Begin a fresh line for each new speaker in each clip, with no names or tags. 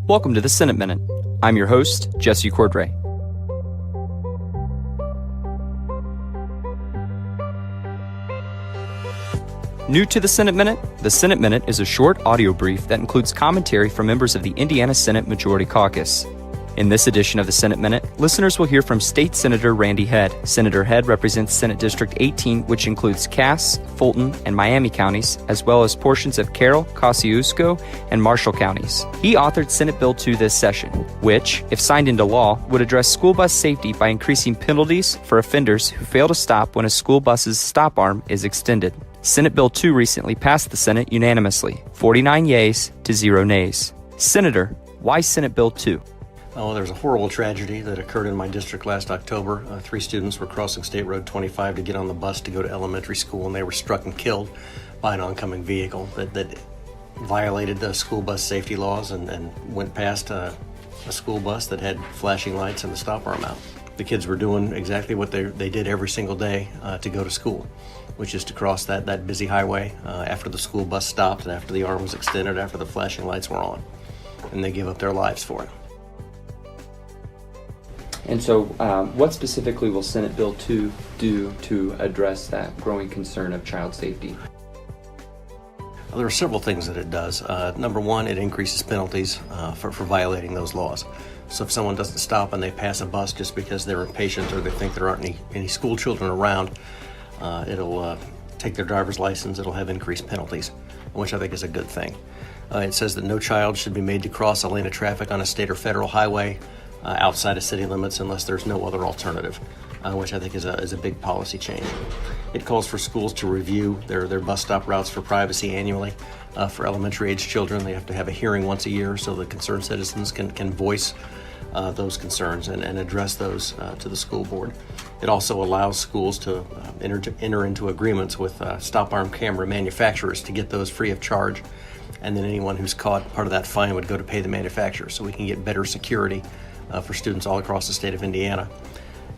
Welcome to the Senate Minute. I'm your host, Jesse Cordray. New to the Senate Minute is a short audio brief that includes commentary from members of the Indiana Senate Majority Caucus. In this edition of the Senate Minute, listeners will hear from State Senator Randy Head. Senator Head represents Senate District 18, which includes Cass, Fulton, and Miami counties, as well as portions of Carroll, Kosciuszko, and Marshall counties. He authored Senate Bill 2 this session, which, if signed into law, would address school bus safety by increasing penalties for offenders who fail to stop when a school bus's stop arm is extended. Senate Bill 2 recently passed the Senate unanimously, 49 yeas to 0 nays. Senator, why Senate Bill 2?
Oh, there was a horrible tragedy that occurred in my district last October. 3 students were crossing State Road 25 to get on the bus to go to elementary school, and they were struck and killed by an oncoming vehicle that violated the school bus safety laws and went past a school bus that had flashing lights and the stop arm out. The kids were doing exactly what they did every single day to go to school, which is to cross that busy highway after the school bus stopped and after the arm was extended, after the flashing lights were on, and they gave up their lives for it.
And so, what specifically will Senate Bill 2 do to address that growing concern of child safety?
Well, there are several things that it does. Number one, it increases penalties for violating those laws. So if someone doesn't stop and they pass a bus just because they're impatient or they think there aren't any school children around, it'll take their driver's license. It'll have increased penalties, which I think is a good thing. It says that no child should be made to cross a lane of traffic on a state or federal highway outside of city limits unless there's no other alternative, which I think is a big policy change. It calls for schools to review their bus stop routes for privacy annually. For elementary age children, they have to have a hearing once a year so the concerned citizens can voice those concerns and address those to the school board. It also allows schools to enter into agreements with stop arm camera manufacturers to get those free of charge, and then anyone who's caught, part of that fine would go to pay the manufacturer, so we can get better security for students all across the state of Indiana.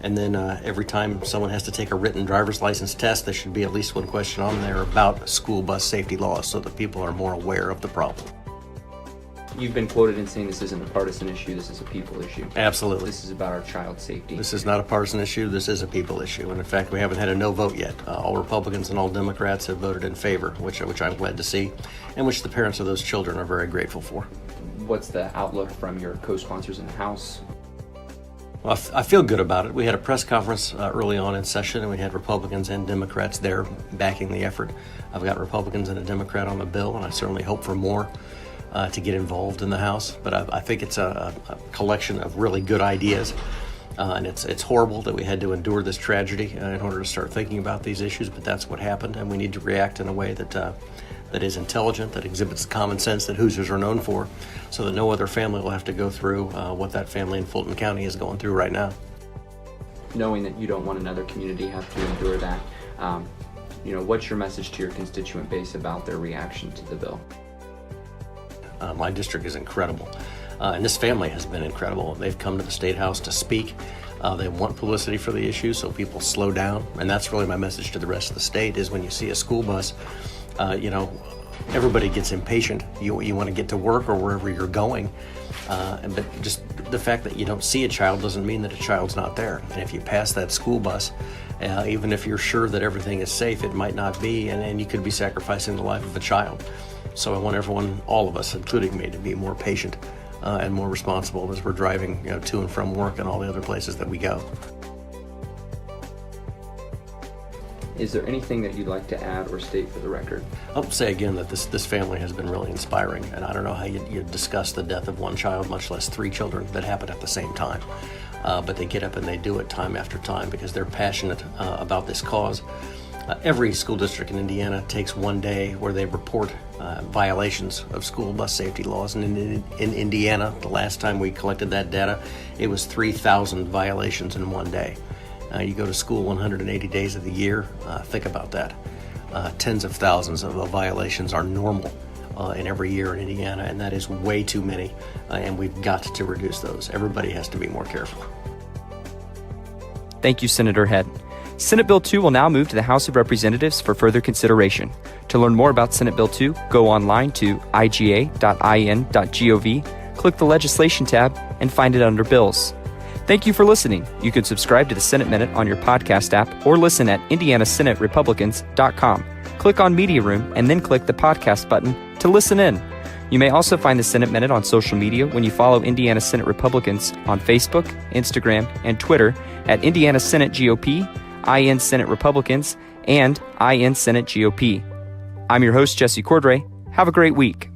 And then every time someone has to take a written driver's license test, there should be at least one question on there about school bus safety laws so that people are more aware of the problem.
You've been quoted in saying this isn't a partisan issue, this is a people issue.
Absolutely.
This is about our child safety.
This is not a partisan issue, this is a people issue. And in fact, we haven't had a no vote yet. All Republicans and all Democrats have voted in favor, which I'm glad to see, and which the parents of those children are very grateful for.
What's the outlook from your co-sponsors in the House?
Well, I feel good about it. We had a press conference early on in session, and we had Republicans and Democrats there backing the effort. I've got Republicans and a Democrat on the bill, and I certainly hope for more to get involved in the House. But I think it's a collection of really good ideas, and it's horrible that we had to endure this tragedy in order to start thinking about these issues, but that's what happened, and we need to react in a way that is intelligent, that exhibits the common sense that Hoosiers are known for, so that no other family will have to go through what that family in Fulton County is going through right now.
Knowing that you don't want another community to have to endure that, what's your message to your constituent base about their reaction to the bill?
My district is incredible, and this family has been incredible. They've come to the State House to speak. They want publicity for the issue, so people slow down, and that's really my message to the rest of the state, is when you see a school bus, everybody gets impatient. You want to get to work or wherever you're going, but just the fact that you don't see a child doesn't mean that a child's not there. And if you pass that school bus, even if you're sure that everything is safe, it might not be, and you could be sacrificing the life of a child. So I want everyone, all of us, including me, to be more patient and more responsible as we're driving to and from work and all the other places that we go.
Is there anything that you'd like to add or state for the record?
I'll say again that this family has been really inspiring, and I don't know how you discuss the death of one child, much less 3 children that happen at the same time. But they get up and they do it time after time because they're passionate about this cause. Every school district in Indiana takes one day where they report violations of school bus safety laws. And in Indiana, the last time we collected that data, it was 3,000 violations in one day. You go to school 180 days of the year, think about that. Tens of thousands of violations are normal in every year in Indiana, and that is way too many, and we've got to reduce those. Everybody has to be more careful. Thank you, Senator Head. Senate Bill 2 will now move to the House of Representatives for further consideration. To learn more about Senate Bill 2, go online to iga.in.gov
click the Legislation tab and find it under Bills. Thank you for listening. You can subscribe to the Senate Minute on your podcast app or listen at IndianaSenateRepublicans.com. Click on Media Room and then click the podcast button to listen in. You may also find the Senate Minute on social media when you follow Indiana Senate Republicans on Facebook, Instagram, and Twitter at Indiana Senate GOP, IN Senate Republicans, and IN Senate GOP. I'm your host, Jesse Cordray. Have a great week.